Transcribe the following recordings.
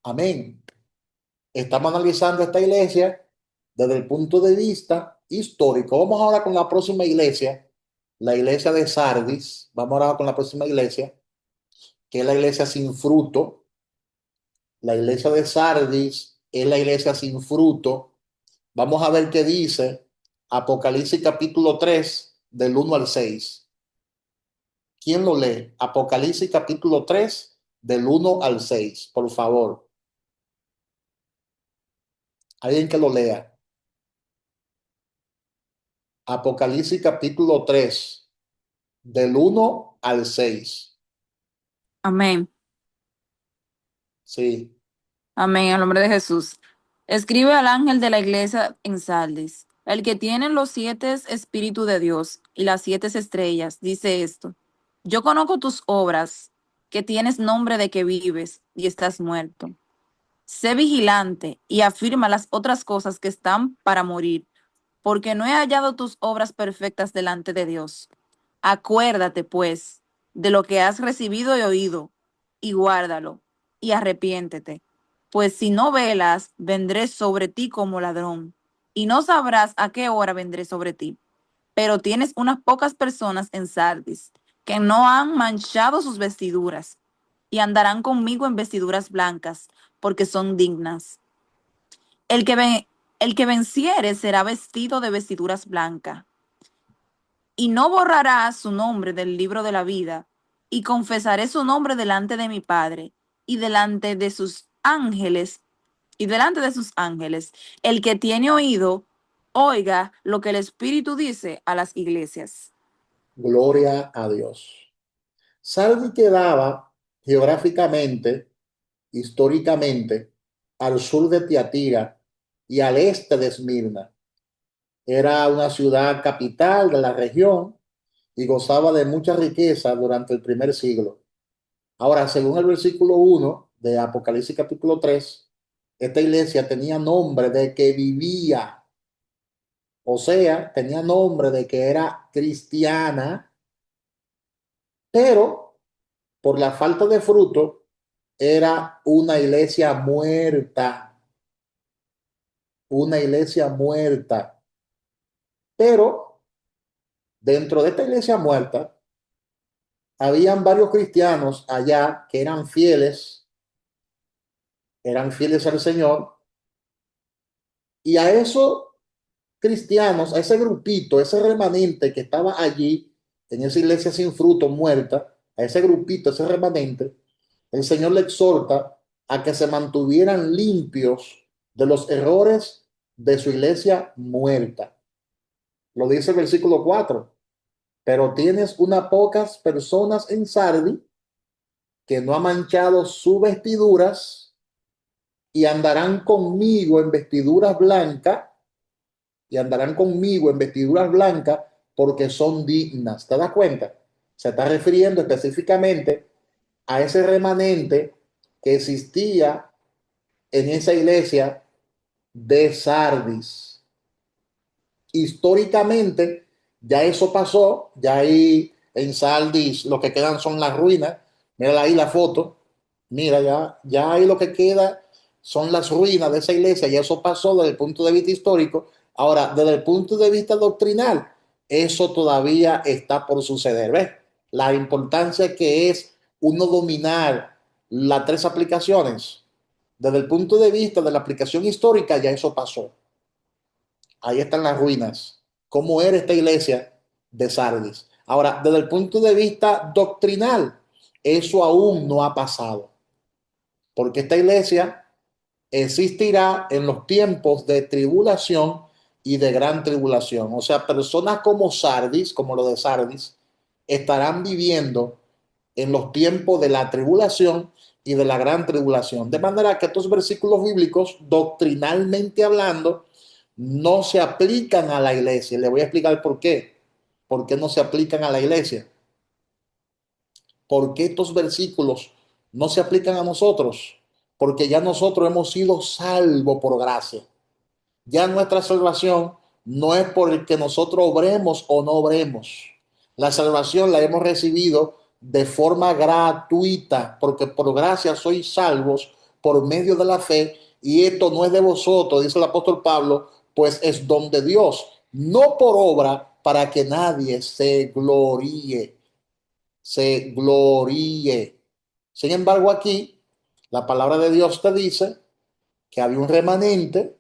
Amén. Estamos analizando esta iglesia desde el punto de vista histórico. Vamos ahora con la próxima iglesia, la iglesia de Sardis. Vamos ahora con la próxima iglesia, que es la iglesia sin fruto. La iglesia de Sardis es la iglesia sin fruto. Vamos a ver qué dice Apocalipsis capítulo 3 del 1 al 6. ¿Quién lo lee? Apocalipsis capítulo 3 del 1 al 6, por favor. Alguien que lo lea. Apocalipsis capítulo 3 del 1 al 6. Amén. Sí, Amén. Al nombre de Jesús. Escribe al ángel de la iglesia en Sardis, el que tiene los 7 espíritus de Dios y las 7 estrellas, dice esto: Yo conozco tus obras, que tienes nombre de que vives y estás muerto. Sé vigilante y afirma las otras cosas que están para morir, porque no he hallado tus obras perfectas delante de Dios. Acuérdate, pues, de lo que has recibido y oído, y guárdalo, y arrepiéntete. Pues si no velas, vendré sobre ti como ladrón, y no sabrás a qué hora vendré sobre ti. Pero tienes unas pocas personas en Sardis que no han manchado sus vestiduras, y andarán conmigo en vestiduras blancas, porque son dignas. El que, ven- el que venciere será vestido de vestiduras blancas, y no borrará su nombre del libro de la vida, y confesaré su nombre delante de mi Padre y delante de sus ángeles, y delante de sus ángeles. El que tiene oído, oiga lo que el Espíritu dice a las iglesias. gloria a Dios. Sardis quedaba geográficamente, históricamente, al sur de Tiatira y al este de Esmirna. Era una ciudad capital de la región y gozaba de mucha riqueza durante el primer siglo. Ahora, según el versículo 1 de Apocalipsis capítulo 3, esta iglesia tenía nombre de que vivía, o sea, tenía nombre de que era cristiana, pero por la falta de fruto era una iglesia muerta, una iglesia muerta. Pero dentro de esta iglesia muerta, habían varios cristianos allá que eran fieles al Señor, y a esos cristianos, a ese grupito, ese remanente que estaba allí en esa iglesia sin fruto, muerta, a ese grupito, ese remanente, el Señor le exhorta a que se mantuvieran limpios de los errores de su iglesia muerta. Lo dice el versículo 4. Pero tienes unas pocas personas en Sardi que no han manchado sus vestiduras y andarán conmigo en vestiduras blancas, y andarán conmigo en vestiduras blancas porque son dignas. ¿Te das cuenta? Se está refiriendo específicamente a ese remanente que existía en esa iglesia de Sardis. Históricamente, ya eso pasó, ya ahí en Sardis lo que quedan son las ruinas. Mira ahí la foto. Mira, ya ahí lo que queda son las ruinas de esa iglesia, y eso pasó desde el punto de vista histórico. Ahora, desde el punto de vista doctrinal, eso todavía está por suceder. ¿Ves? La importancia que es uno dominar las tres aplicaciones. Desde el punto de vista de la aplicación histórica, ya eso pasó. Ahí están las ruinas. ¿Cómo era esta iglesia de Sardis? Ahora, desde el punto de vista doctrinal, eso aún no ha pasado, porque esta iglesia existirá en los tiempos de tribulación y de gran tribulación. O sea, personas como Sardis, como lo de Sardis, estarán viviendo en los tiempos de la tribulación y de la gran tribulación. De manera que estos versículos bíblicos, doctrinalmente hablando, no se aplican a la iglesia. Le voy a explicar por qué. ¿Por qué no se aplican a la iglesia? ¿Por qué estos versículos no se aplican a nosotros? Porque ya nosotros hemos sido salvos por gracia. Ya nuestra salvación no es por el que nosotros obremos o no obremos. La salvación la hemos recibido de forma gratuita, porque por gracia sois salvos por medio de la fe, y esto no es de vosotros, dice el apóstol Pablo, pues es don de Dios, no por obra, para que nadie se gloríe, se gloríe. Sin embargo, aquí la palabra de Dios te dice que había un remanente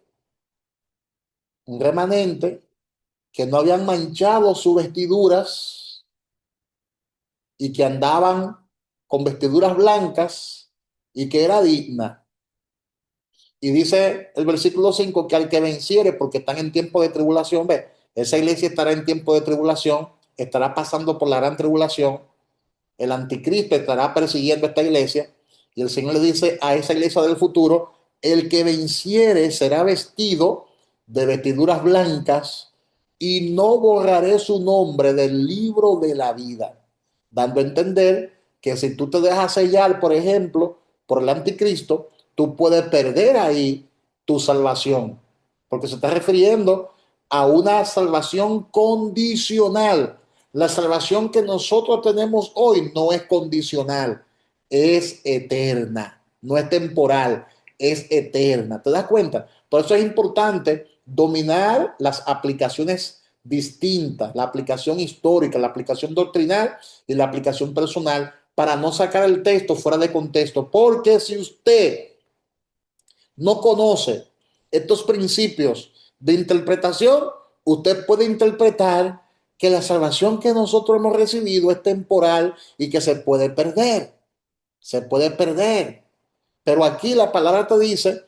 que no habían manchado sus vestiduras y que andaban con vestiduras blancas y que era digna. Y dice el versículo 5 que al que venciere, porque están en tiempo de tribulación, ve, esa iglesia estará en tiempo de tribulación, estará pasando por la gran tribulación, el anticristo estará persiguiendo a esta iglesia y el Señor le dice a esa iglesia del futuro, el que venciere será vestido de vestiduras blancas y no borraré su nombre del libro de la vida, dando a entender que si tú te dejas sellar, por ejemplo, por el anticristo, tú puedes perder ahí tu salvación, porque se está refiriendo a una salvación condicional. La salvación que nosotros tenemos hoy no es condicional, es eterna, no es temporal, es eterna. ¿Te das cuenta? Por eso es importante dominar las aplicaciones distintas, la aplicación histórica, la aplicación doctrinal y la aplicación personal para no sacar el texto fuera de contexto. Porque si usted no conoce estos principios de interpretación, usted puede interpretar que la salvación que nosotros hemos recibido es temporal y que se puede perder. Se puede perder. Pero aquí la palabra te dice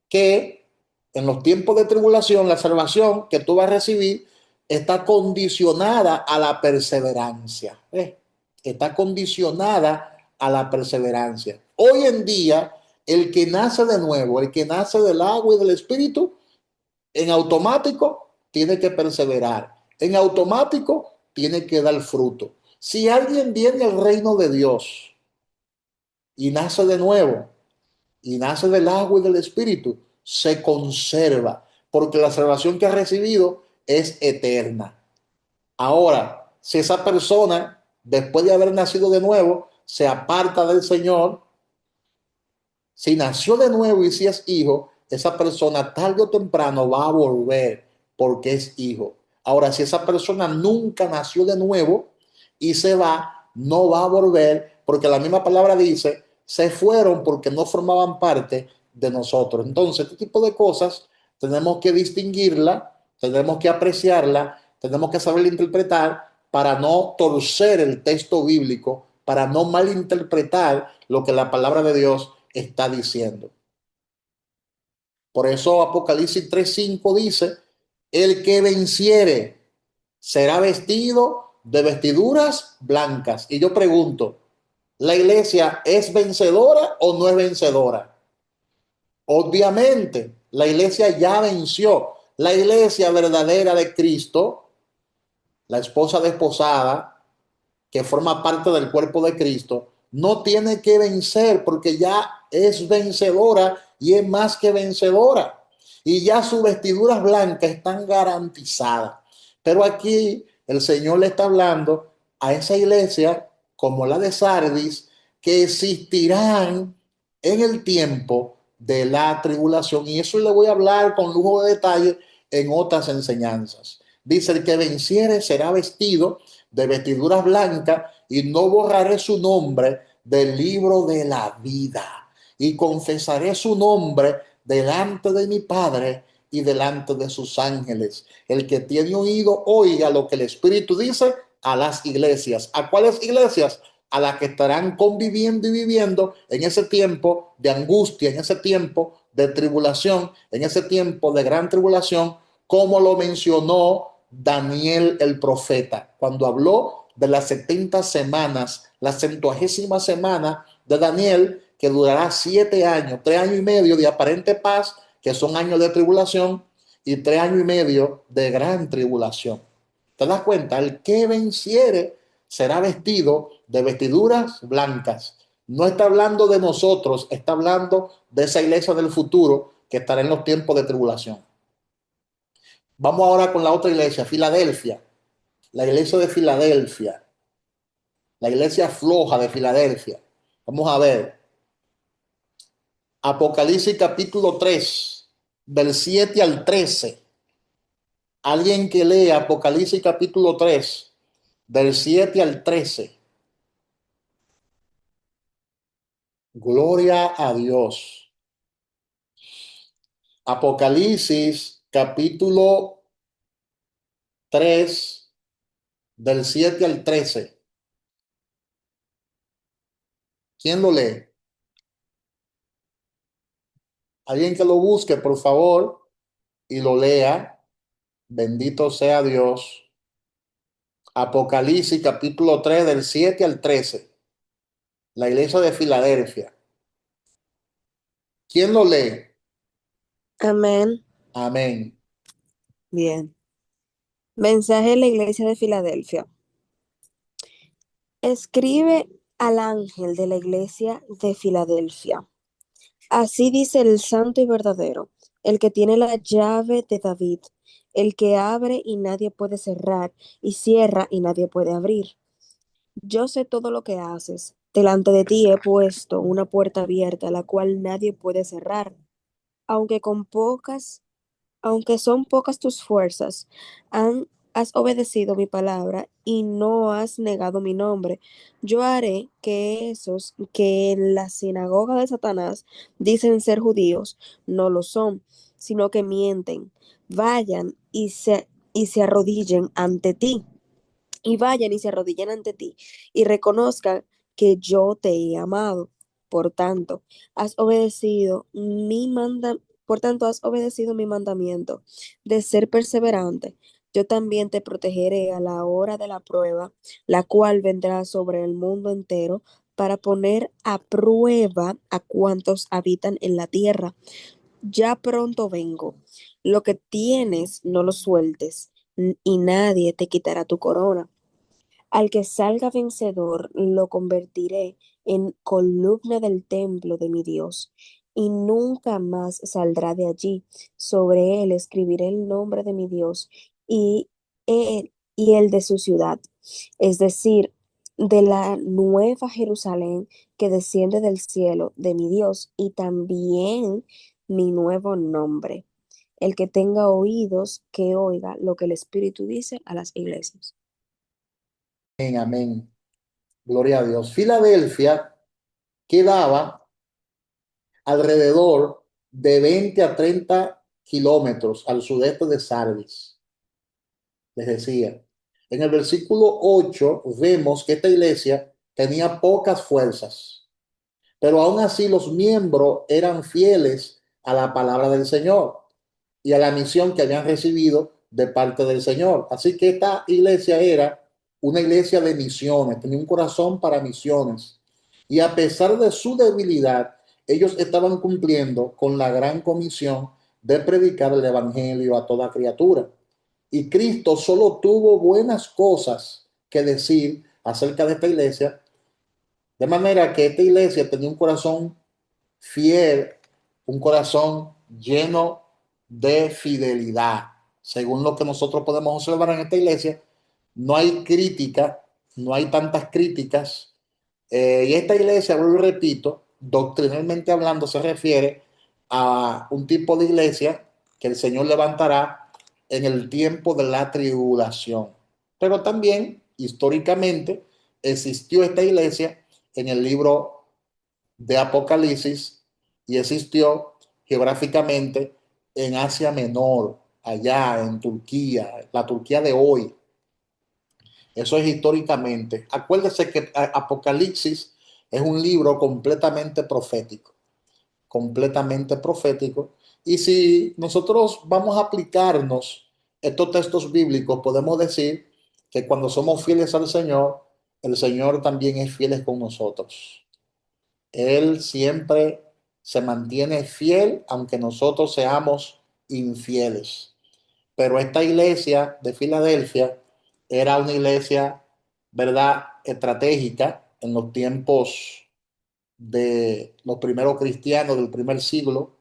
que en los tiempos de tribulación, la salvación que tú vas a recibir está condicionada a la perseverancia. Está condicionada a la perseverancia. Hoy en día, el que nace de nuevo, el que nace del agua y del espíritu, en automático tiene que perseverar. En automático tiene que dar fruto. Si alguien viene al reino de Dios y nace de nuevo, y nace del agua y del espíritu, se conserva, porque la salvación que ha recibido es eterna. Ahora, si esa persona, después de haber nacido de nuevo, se aparta del Señor, si nació de nuevo y si es hijo, esa persona tarde o temprano va a volver porque es hijo. Ahora, si esa persona nunca nació de nuevo y se va, no va a volver porque la misma palabra dice, se fueron porque no formaban parte de nosotros. Entonces, este tipo de cosas tenemos que distinguirla, tenemos que apreciarla, tenemos que saber interpretar para no torcer el texto bíblico, para no malinterpretar lo que la palabra de Dios está diciendo. Por eso Apocalipsis 3:5 dice, el que venciere será vestido de vestiduras blancas. Y yo pregunto, ¿la iglesia es vencedora o no es vencedora? Obviamente, la iglesia ya venció. La iglesia verdadera de Cristo, la esposa desposada, que forma parte del cuerpo de Cristo, no tiene que vencer porque ya es vencedora y es más que vencedora. Y ya sus vestiduras blancas están garantizadas. Pero aquí el Señor le está hablando a esa iglesia como la de Sardis que existirán en el tiempo de la tribulación. Y eso le voy a hablar con lujo de detalle en otras enseñanzas. Dice, el que venciere será vestido de vestiduras blancas y no borraré su nombre del libro de la vida y confesaré su nombre delante de mi Padre y delante de sus ángeles. El que tiene oído, oiga lo que el Espíritu dice a las iglesias. ¿A cuáles iglesias? A las que estarán conviviendo y viviendo en ese tiempo de angustia, en ese tiempo de tribulación, en ese tiempo de gran tribulación, como lo mencionó Daniel el profeta, cuando habló de las 70 semanas, la 70ª semana de Daniel, que durará 7 años, 3 años y medio de aparente paz, que son años de tribulación, y 3 años y medio de gran tribulación. ¿Te das cuenta? El que venciere será vestido de vestiduras blancas. No está hablando de nosotros, está hablando de esa iglesia del futuro que estará en los tiempos de tribulación. Vamos ahora con la otra iglesia, Filadelfia. La iglesia de Filadelfia. La iglesia floja de Filadelfia. Vamos a ver. Apocalipsis capítulo 3, del 7 al 13. Alguien que lea Apocalipsis capítulo 3, del 7 al 13. Gloria a Dios. Apocalipsis capítulo 3, del 7 al 13. ¿Quién lo lee? Alguien que lo busque, por favor, y lo lea. Bendito sea Dios. Apocalipsis capítulo 3, del 7 al 13. La iglesia de Filadelfia. ¿Quién lo lee? Amén. Amén. Bien. Mensaje de la iglesia de Filadelfia. Escribe al ángel de la iglesia de Filadelfia. Así dice el santo y verdadero, el que tiene la llave de David, el que abre y nadie puede cerrar, y cierra y nadie puede abrir. Yo sé todo lo que haces. Delante de ti he puesto una puerta abierta, la cual nadie puede cerrar. Aunque con pocas Aunque son pocas tus fuerzas, has obedecido mi palabra y no has negado mi nombre. Yo haré que esos que en la sinagoga de Satanás dicen ser judíos, no lo son, sino que mienten. Vayan y se arrodillen ante ti y vayan y se arrodillen ante ti y reconozcan que yo te he amado. Por tanto, has obedecido mi manda, por tanto, has obedecido mi mandamiento de ser perseverante. Yo también te protegeré a la hora de la prueba, la cual vendrá sobre el mundo entero para poner a prueba a cuantos habitan en la tierra. Ya pronto vengo. Lo que tienes, no lo sueltes, y nadie te quitará tu corona. Al que salga vencedor, lo convertiré en columna del templo de mi Dios, y nunca más saldrá de allí. Sobre él escribiré el nombre de mi Dios y el de su ciudad, es decir, de la nueva Jerusalén que desciende del cielo de mi Dios, y también mi nuevo nombre. El que tenga oídos, que oiga lo que el Espíritu dice a las iglesias. Amén. Amén. Gloria a Dios. Filadelfia quedaba alrededor de 20 a 30 kilómetros al sudeste de Sardis. Les decía. En el versículo 8 vemos que esta iglesia tenía pocas fuerzas, pero aún así los miembros eran fieles a la palabra del Señor y a la misión que habían recibido de parte del Señor. Así que esta iglesia era una iglesia de misiones, tenía un corazón para misiones. Y a pesar de su debilidad, ellos estaban cumpliendo con la gran comisión de predicar el evangelio a toda criatura. Y Cristo solo tuvo buenas cosas que decir acerca de esta iglesia, de manera que esta iglesia tenía un corazón fiel, un corazón lleno de fidelidad. Según lo que nosotros podemos observar en esta iglesia, no hay crítica, no hay tantas críticas. Y esta iglesia, lo repito, doctrinalmente hablando, se refiere a un tipo de iglesia que el Señor levantará en el tiempo de la tribulación. Pero también, históricamente, existió esta iglesia en el libro de Apocalipsis y existió geográficamente en Asia Menor, allá en Turquía, la Turquía de hoy. Eso es históricamente. Acuérdese que Apocalipsis es un libro completamente profético, completamente profético. Y si nosotros vamos a aplicarnos estos textos bíblicos, podemos decir que cuando somos fieles al Señor, el Señor también es fiel con nosotros. Él siempre se mantiene fiel aunque nosotros seamos infieles. Pero esta iglesia de Filadelfia era una iglesia, ¿verdad?, estratégica en los tiempos de los primeros cristianos del primer siglo.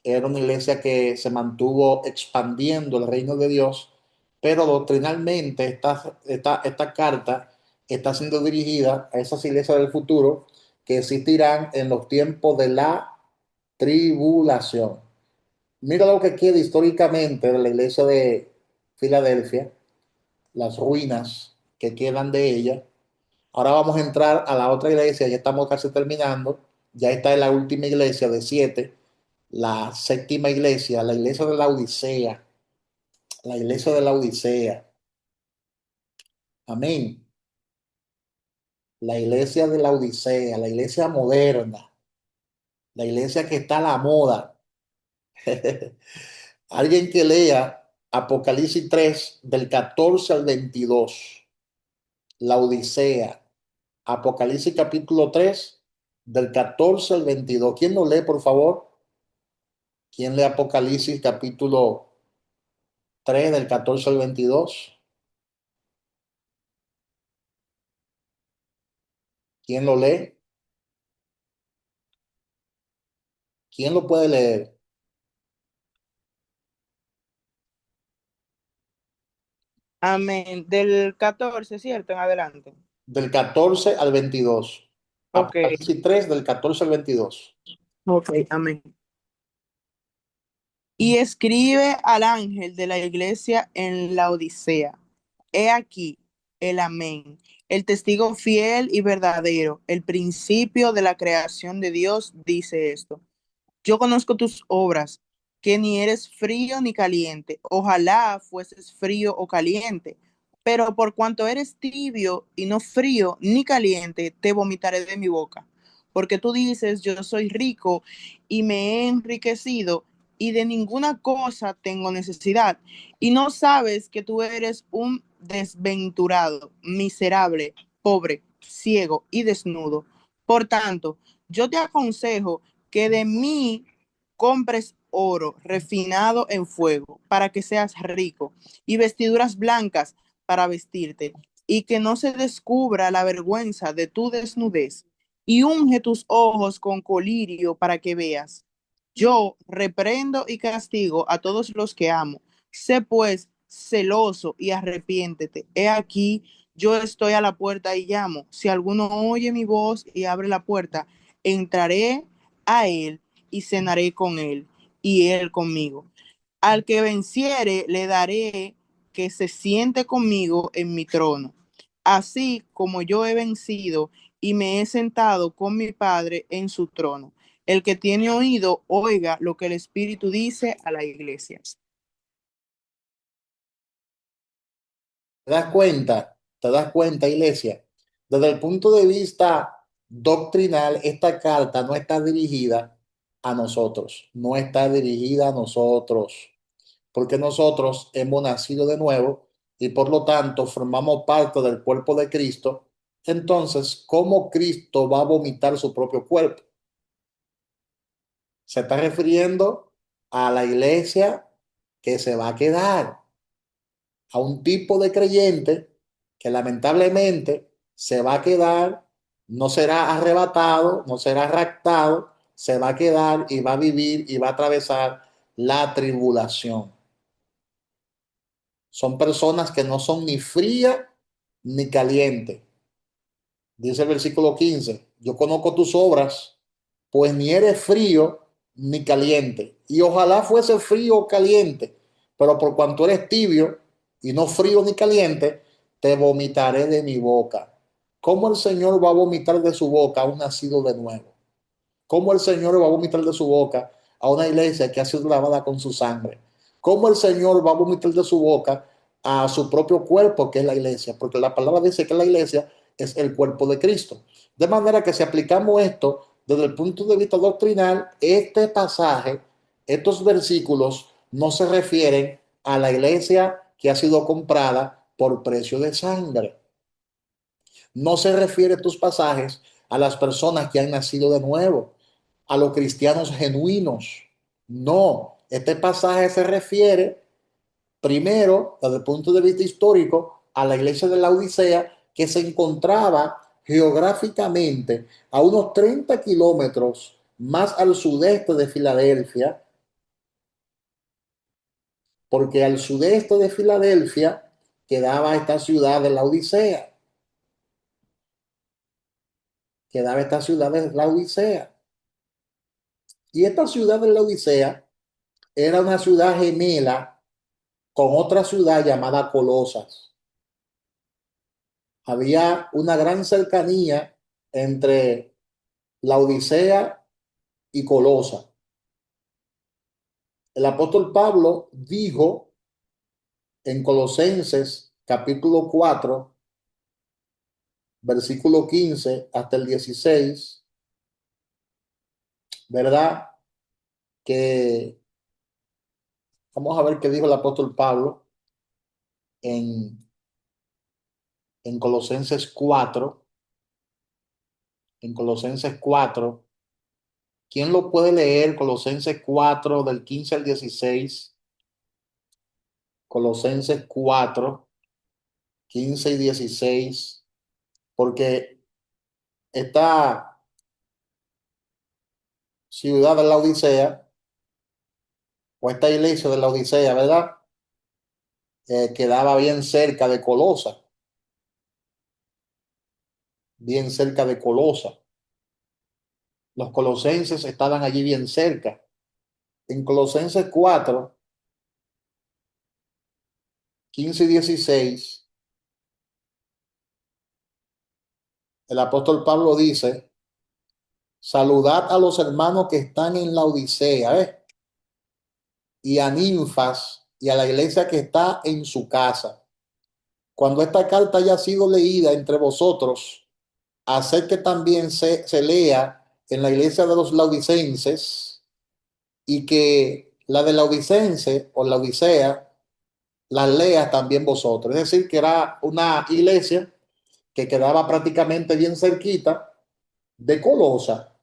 Era una iglesia que se mantuvo expandiendo el reino de Dios, pero doctrinalmente esta carta está siendo dirigida a esas iglesias del futuro que existirán en los tiempos de la tribulación. Mira lo que queda históricamente de la iglesia de Filadelfia, las ruinas que quedan de ella. Ahora vamos a entrar a la otra iglesia, ya estamos casi terminando. Ya está en la última iglesia de 7, la séptima iglesia, la iglesia de la Odisea, la iglesia de la Odisea. Amén. La iglesia de la Odisea, la iglesia moderna, la iglesia que está a la moda. Alguien que lea Apocalipsis 3 del 14 al 22, la Odisea. Apocalipsis capítulo 3 del 14 al 22. ¿Quién lo lee, por favor? ¿Quién lee Apocalipsis capítulo 3 del 14 al 22? ¿Quién lo lee? ¿Quién lo puede leer? Amén. Del 14, ¿cierto? En adelante. Del 14 al 22. Ok, Apocalipsis 3 del 14 al 22. ok, amén. Y escribe al ángel de la iglesia en la Odisea. He aquí el amén, el testigo fiel y verdadero, el principio de la creación de Dios, dice esto. Yo conozco tus obras, que ni eres frío ni caliente. Ojalá fueses frío o caliente. Pero por cuanto eres tibio y no frío ni caliente, te vomitaré de mi boca. Porque tú dices, yo soy rico y me he enriquecido y de ninguna cosa tengo necesidad. Y no sabes que tú eres un desventurado, miserable, pobre, ciego y desnudo. Por tanto, yo te aconsejo que de mí compres oro refinado en fuego para que seas rico y vestiduras blancas para vestirte y que no se descubra la vergüenza de tu desnudez y unge tus ojos con colirio para que veas. Yo reprendo y castigo a todos los que amo. Sé pues celoso y arrepiéntete. He aquí, yo estoy a la puerta y llamo. Si alguno oye mi voz y abre la puerta, entraré a él y cenaré con él y él conmigo. Al que venciere le daré que se siente conmigo en mi trono, así como yo he vencido y me he sentado con mi Padre en su trono. El que tiene oído, oiga lo que el Espíritu dice a la iglesia. ¿Te das cuenta? ¿Te das cuenta, iglesia? Desde el punto de vista doctrinal, esta carta no está dirigida a nosotros, no está dirigida a nosotros, porque nosotros hemos nacido de nuevo y por lo tanto formamos parte del cuerpo de Cristo. Entonces, ¿cómo Cristo va a vomitar su propio cuerpo? Se está refiriendo a la iglesia que se va a quedar, a un tipo de creyente que lamentablemente se va a quedar, no será arrebatado, no será raptado, se va a quedar y va a vivir y va a atravesar la tribulación. Son personas que no son ni frías ni calientes. Dice el versículo 15, yo conozco tus obras, pues ni eres frío ni caliente. Y ojalá fuese frío o caliente, pero por cuanto eres tibio y no frío ni caliente, te vomitaré de mi boca. ¿Cómo el Señor va a vomitar de su boca a un nacido de nuevo? ¿Cómo el Señor va a vomitar de su boca a una iglesia que ha sido lavada con su sangre? ¿Cómo el Señor va a vomitar de su boca a su propio cuerpo, que es la iglesia? Porque la palabra dice que la iglesia es el cuerpo de Cristo. De manera que si aplicamos esto desde el punto de vista doctrinal, este pasaje, estos versículos no se refieren a la iglesia que ha sido comprada por precio de sangre. No se refiere a tus pasajes a las personas que han nacido de nuevo, a los cristianos genuinos. No, este pasaje se refiere primero, desde el punto de vista histórico, a la iglesia de la Odisea, que se encontraba geográficamente a unos 30 kilómetros más al sudeste de Filadelfia, porque al sudeste de Filadelfia quedaba esta ciudad de la Odisea, quedaba esta ciudad de la Odisea. Y esta ciudad de Laodicea era una ciudad gemela con otra ciudad llamada Colosas. Había una gran cercanía entre Laodicea y Colosa. El apóstol Pablo dijo en Colosenses capítulo 4, versículo 15 hasta el 16, ¿verdad? Que vamos a ver qué dijo el apóstol Pablo en, en Colosenses 4. En Colosenses 4. ¿Quién lo puede leer? Colosenses 4 del 15 al 16. Colosenses 4, 15 y 16. Porque esta ciudad de la Odisea, o esta iglesia de la Odisea, ¿verdad? Quedaba bien cerca de Colosa, bien cerca de Colosa. Los colosenses estaban allí bien cerca. En Colosenses 4, 15 y 16, el apóstol Pablo dice: saludad a los hermanos que están en la Odisea, y a Ninfas y a la iglesia que está en su casa. Cuando esta carta haya sido leída entre vosotros, haced que también se lea en la iglesia de los laodicenses, y que la de laodicense o la Odisea la lea también vosotros. Es decir, que era una iglesia que quedaba prácticamente bien cerquita de Colosa.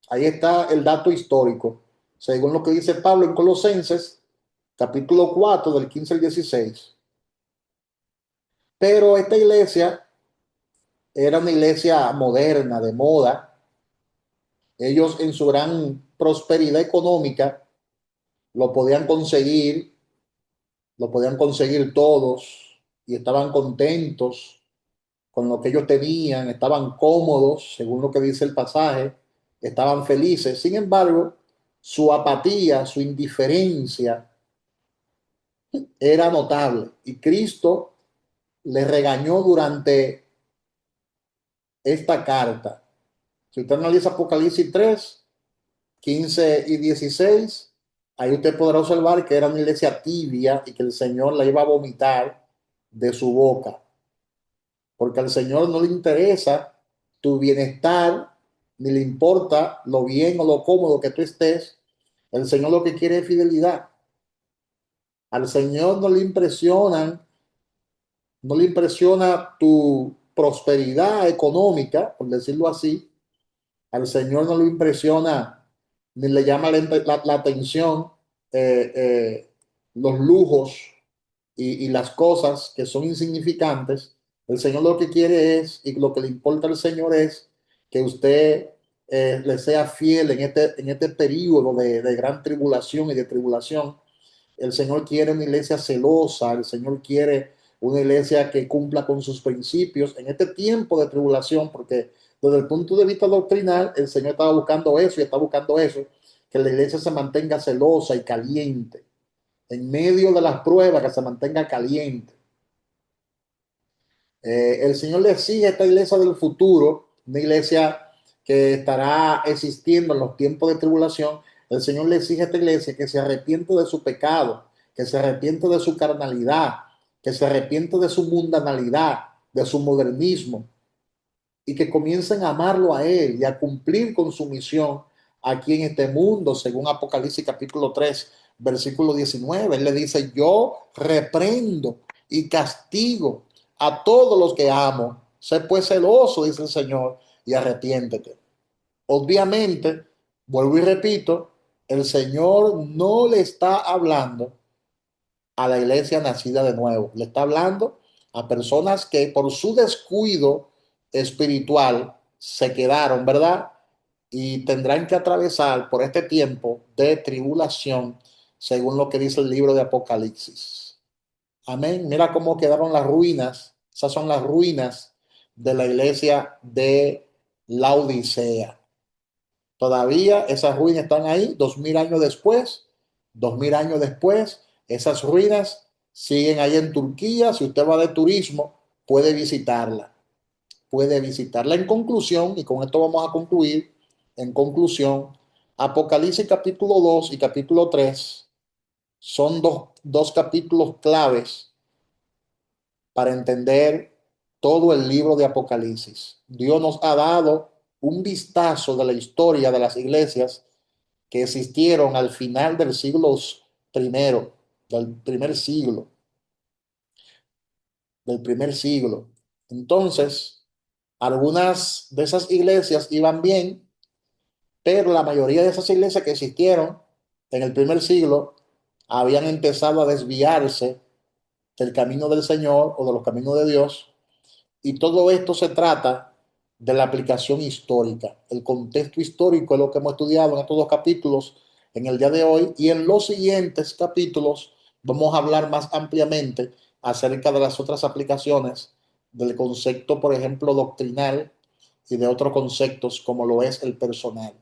Ahí está el dato histórico, según lo que dice Pablo en Colosenses, capítulo 4, del 15 al 16. Pero esta iglesia era una iglesia moderna, de moda. Ellos en su gran prosperidad económica lo podían conseguir, lo podían conseguir todos y estaban contentos con lo que ellos tenían, estaban cómodos, según lo que dice el pasaje, estaban felices. Sin embargo, su apatía, su indiferencia era notable y Cristo les regañó durante esta carta. Si usted analiza Apocalipsis 3, 15 y 16, ahí usted podrá observar que era una iglesia tibia y que el Señor la iba a vomitar de su boca, porque al Señor no le interesa tu bienestar, ni le importa lo bien o lo cómodo que tú estés. El Señor lo que quiere es fidelidad. Al Señor no le impresiona tu prosperidad económica, por decirlo así. Al Señor no le impresiona ni le llama la atención los lujos y las cosas que son insignificantes. El Señor lo que quiere es, y lo que le importa al Señor es que usted le sea fiel en este periodo de gran tribulación y de tribulación. El Señor quiere una iglesia celosa, el Señor quiere una iglesia que cumpla con sus principios en este tiempo de tribulación, porque desde el punto de vista doctrinal, el Señor estaba buscando eso y está buscando eso, que la iglesia se mantenga celosa y caliente, en medio de las pruebas, que se mantenga caliente. El Señor le exige a esta iglesia del futuro, una iglesia que estará existiendo en los tiempos de tribulación. El Señor le exige a esta iglesia que se arrepiente de su pecado, que se arrepiente de su carnalidad, que se arrepiente de su mundanalidad, de su modernismo, y que comiencen a amarlo a Él y a cumplir con su misión aquí en este mundo, según Apocalipsis capítulo 3, versículo 19. Él le dice: yo reprendo y castigo a todos los que amo. Sé pues celoso, dice el Señor, y arrepiéntete. Obviamente, vuelvo y repito, el Señor no le está hablando a la iglesia nacida de nuevo. Le está hablando a personas que por su descuido espiritual se quedaron, ¿verdad? Y tendrán que atravesar por este tiempo de tribulación, según lo que dice el libro de Apocalipsis. Amén. Mira cómo quedaron las ruinas. Esas son las ruinas de la iglesia de Laodicea. Todavía esas ruinas están ahí, 2000 años después, 2000 años después, esas ruinas siguen ahí en Turquía. Si usted va de turismo, puede visitarla, puede visitarla. En conclusión, y con esto vamos a concluir, en conclusión, Apocalipsis capítulo 2 y capítulo 3 son dos capítulos claves para entender todo el libro de Apocalipsis. Dios nos ha dado un vistazo de la historia de las iglesias que existieron al final del siglo primero, del primer siglo. Entonces, algunas de esas iglesias iban bien, pero la mayoría de esas iglesias que existieron en el primer siglo habían empezado a desviarse del camino del Señor o de los caminos de Dios. Y todo esto se trata de la aplicación histórica. El contexto histórico es lo que hemos estudiado en estos dos capítulos en el día de hoy, y en los siguientes capítulos vamos a hablar más ampliamente acerca de las otras aplicaciones del concepto, por ejemplo, doctrinal, y de otros conceptos como lo es el personal.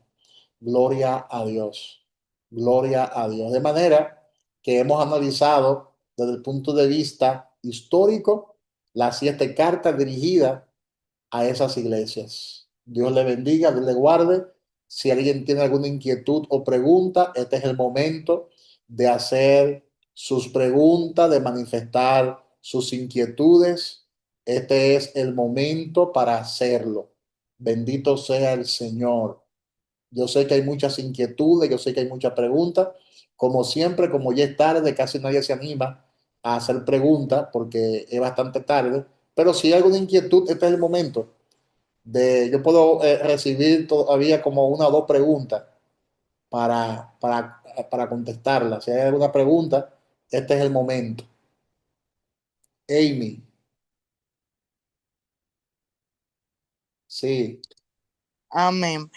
Gloria a Dios. Gloria a Dios. De manera que hemos analizado desde el punto de vista histórico las 7 cartas dirigidas a esas iglesias. Dios le bendiga, Dios le guarde. Si alguien tiene alguna inquietud o pregunta, este es el momento de hacer sus preguntas, de manifestar sus inquietudes. Este es el momento para hacerlo. Bendito sea el Señor. Yo sé que hay muchas inquietudes, yo sé que hay muchas preguntas. Como siempre, como ya es tarde, casi nadie se anima a hacer preguntas porque es bastante tarde. Pero si hay alguna inquietud, este es el momento yo puedo recibir todavía como una o dos preguntas para contestarlas. Si hay alguna pregunta, este es el momento. Amy, sí. Amén.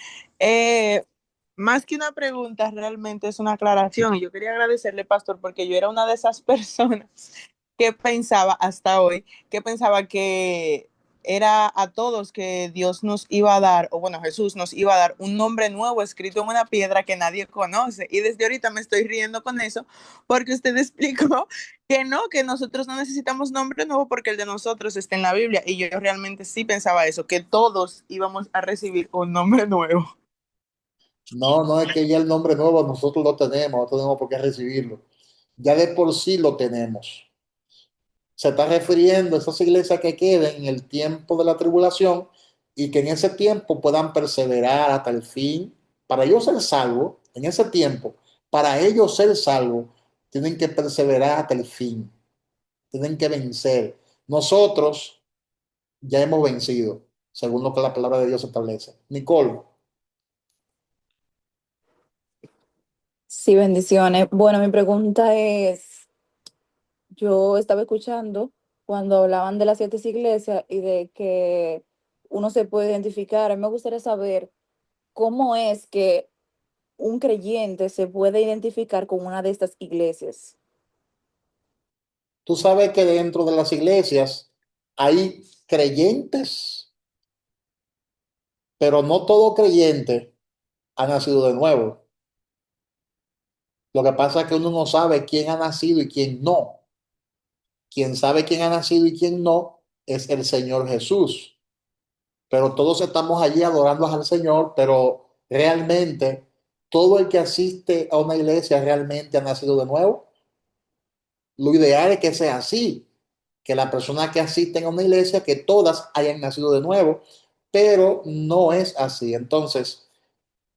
Más que una pregunta, realmente es una aclaración. Y yo quería agradecerle, pastor, porque yo era una de esas personas que pensaba hasta hoy, que pensaba que era a todos que Dios nos iba a dar, o bueno, Jesús nos iba a dar un nombre nuevo escrito en una piedra que nadie conoce. Y desde ahorita me estoy riendo con eso, porque usted explicó que no, que nosotros no necesitamos nombre nuevo porque el de nosotros está en la Biblia. Y yo realmente sí pensaba eso, que todos íbamos a recibir un nombre nuevo. No, no es que ya el nombre nuevo nosotros lo tenemos, no tenemos por qué recibirlo. Ya de por sí lo tenemos. Se está refiriendo a esas iglesias que queden en el tiempo de la tribulación y que en ese tiempo puedan perseverar hasta el fin. Para ellos ser salvos, en ese tiempo, para ellos ser salvos, tienen que perseverar hasta el fin, tienen que vencer. Nosotros ya hemos vencido, según lo que la palabra de Dios establece. Nicole, Sí, bendiciones. Bueno, mi pregunta es, yo estaba escuchando cuando hablaban de las 7 iglesias y de que uno se puede identificar. A mí me gustaría saber cómo es que un creyente se puede identificar con una de estas iglesias. tú sabes que dentro de las iglesias hay creyentes, pero no todo creyente ha nacido de nuevo. Lo que pasa es que uno no sabe quién ha nacido y quién no. Quien sabe quién ha nacido y quién no es el Señor Jesús. Pero todos estamos allí adorando al Señor, pero realmente todo el que asiste a una iglesia realmente ha nacido de nuevo. Lo ideal es que sea así, que las personas que asisten a una iglesia, que todas hayan nacido de nuevo, pero no es así. Entonces,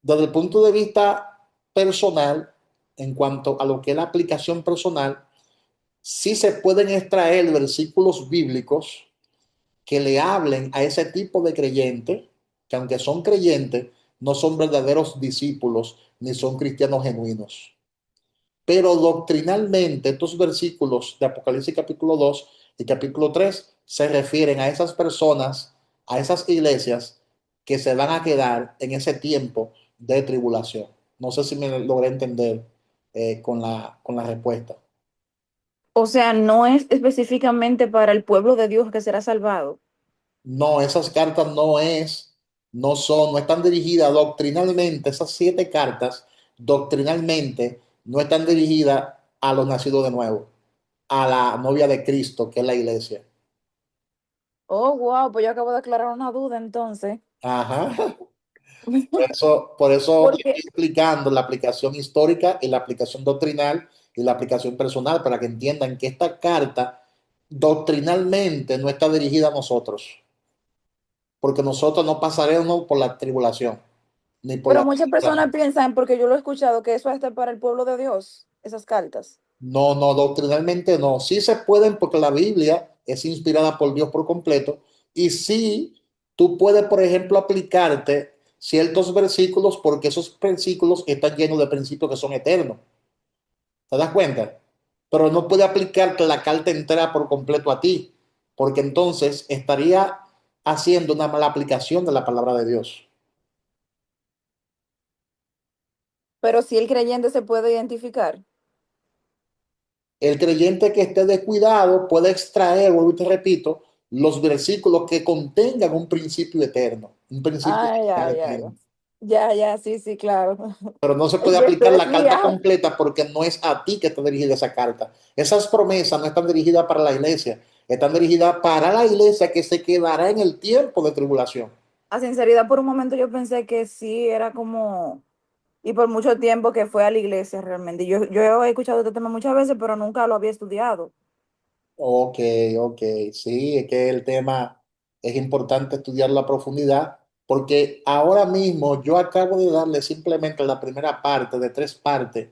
desde el punto de vista personal, en cuanto a lo que es la aplicación personal, sí se pueden extraer versículos bíblicos que le hablen a ese tipo de creyente, que aunque son creyentes, no son verdaderos discípulos ni son cristianos genuinos. Pero doctrinalmente estos versículos de Apocalipsis capítulo 2 y capítulo 3 se refieren a esas personas, a esas iglesias que se van a quedar en ese tiempo de tribulación. No sé si me logré entender con la respuesta. O sea, no es específicamente para el pueblo de Dios que será salvado. No, esas cartas no están dirigidas doctrinalmente, esas 7 cartas, doctrinalmente, no están dirigidas a los nacidos de nuevo, a la novia de Cristo, que es la iglesia. Oh, wow, pues yo acabo de aclarar una duda entonces. Ajá. Por eso estoy Porque, explicando la aplicación histórica y la aplicación doctrinal y la aplicación personal para que entiendan que esta carta doctrinalmente no está dirigida a nosotros, porque nosotros no pasaremos por la tribulación, ni por pero la muchas personas tribulación. piensan, porque yo lo he escuchado, que eso es para el pueblo de Dios, esas cartas. No, no, doctrinalmente no. Sí se pueden porque la Biblia es inspirada por Dios por completo y sí tú puedes, por ejemplo, aplicarte ciertos versículos porque esos versículos están llenos de principios que son eternos. ¿Te das cuenta? Pero no puede aplicarte la carta entera por completo a ti, porque entonces estaría haciendo una mala aplicación de la palabra de Dios. Pero si el creyente se puede identificar. El creyente que esté descuidado puede extraer, vuelvo y te repito, los versículos que contengan un principio eterno, un principio Ah, ya, ya, ya. eterno. Ya, ya, sí, sí, claro. Pero no se Es puede que tú aplicar la carta decías, completa porque no es a ti que está dirigida esa carta. Esas promesas no están dirigidas para la iglesia, están dirigidas para la iglesia que se quedará en el tiempo de tribulación. a sinceridad, por un momento yo pensé que sí, era como, y por mucho tiempo que fue a la iglesia realmente. Yo he escuchado este tema muchas veces, pero nunca lo había estudiado. Ok, ok, sí, es que el tema es importante estudiarlo a profundidad porque ahora mismo yo acabo de darle simplemente la primera parte de 3 partes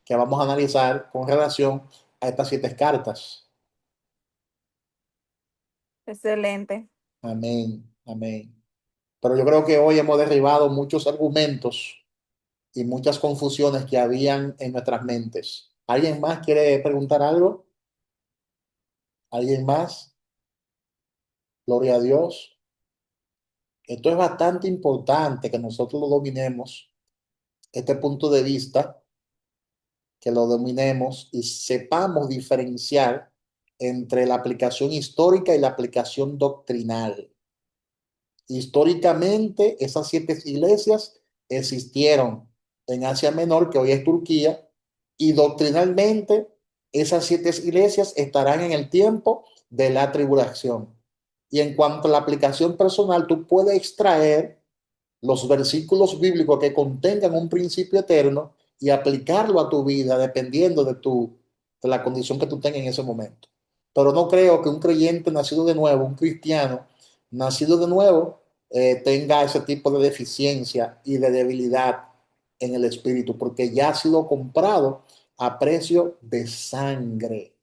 que vamos a analizar con relación a estas 7 cartas. Excelente. Amén, amén. Pero yo creo que hoy hemos derribado muchos argumentos y muchas confusiones que habían en nuestras mentes. ¿Alguien más quiere preguntar algo? ¿Alguien más? Gloria a Dios. Esto es bastante importante que nosotros lo dominemos, este punto de vista, que lo dominemos y sepamos diferenciar entre la aplicación histórica y la aplicación doctrinal. Históricamente, esas 7 iglesias existieron en Asia Menor, que hoy es Turquía, y doctrinalmente, esas 7 iglesias estarán en el tiempo de la tribulación. Y en cuanto a la aplicación personal, tú puedes extraer los versículos bíblicos que contengan un principio eterno y aplicarlo a tu vida dependiendo de la condición que tú tengas en ese momento. Pero no creo que un creyente nacido de nuevo, un cristiano nacido de nuevo, tenga ese tipo de deficiencia y de debilidad en el espíritu, porque ya ha sido comprado a precio de sangre.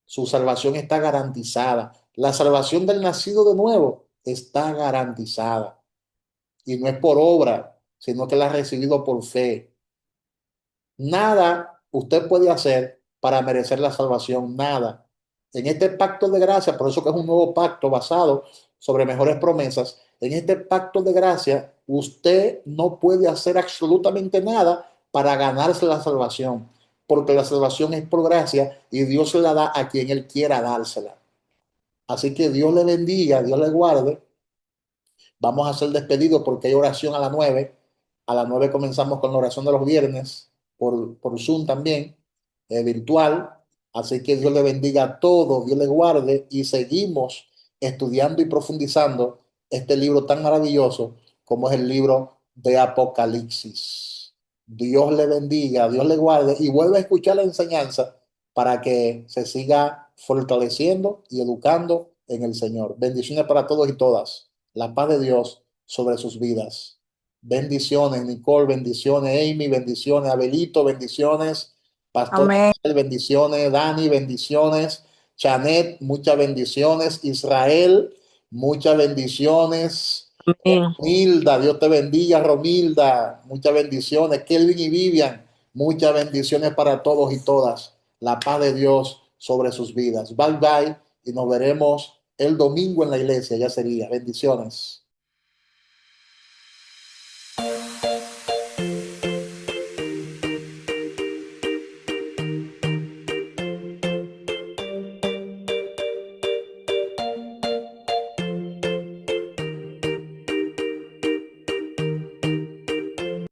Su salvación está garantizada. La salvación del nacido de nuevo está garantizada. Y no es por obra, sino que la ha recibido por fe. Nada usted puede hacer para merecer la salvación, nada. En este pacto de gracia, por eso que es un nuevo pacto basado sobre mejores promesas, en este pacto de gracia usted no puede hacer absolutamente nada para ganarse la salvación, porque la salvación es por gracia y Dios se la da a quien Él quiera dársela. Así que Dios le bendiga, Dios le guarde. Vamos a hacer despedido porque hay oración a las 9. A las 9 comenzamos con la oración de los viernes por Zoom también, virtual. Así que Dios le bendiga a todos, Dios le guarde y seguimos estudiando y profundizando este libro tan maravilloso como es el libro de Apocalipsis. Dios le bendiga, Dios le guarde y vuelva a escuchar la enseñanza para que se siga fortaleciendo y educando en el Señor. Bendiciones para todos y todas. La paz de Dios sobre sus vidas. Bendiciones, Nicole, bendiciones, Amy, bendiciones, Abelito, bendiciones, Pastor, Amén. bendiciones, Dani, bendiciones, Chanet, muchas bendiciones, Israel, muchas bendiciones, Amén. Romilda, Dios te bendiga, Romilda, muchas bendiciones, Kelvin y Vivian, muchas bendiciones para todos y todas. La paz de Dios sobre sus vidas. Bye bye y nos veremos el domingo en la iglesia, ya sería. Bendiciones.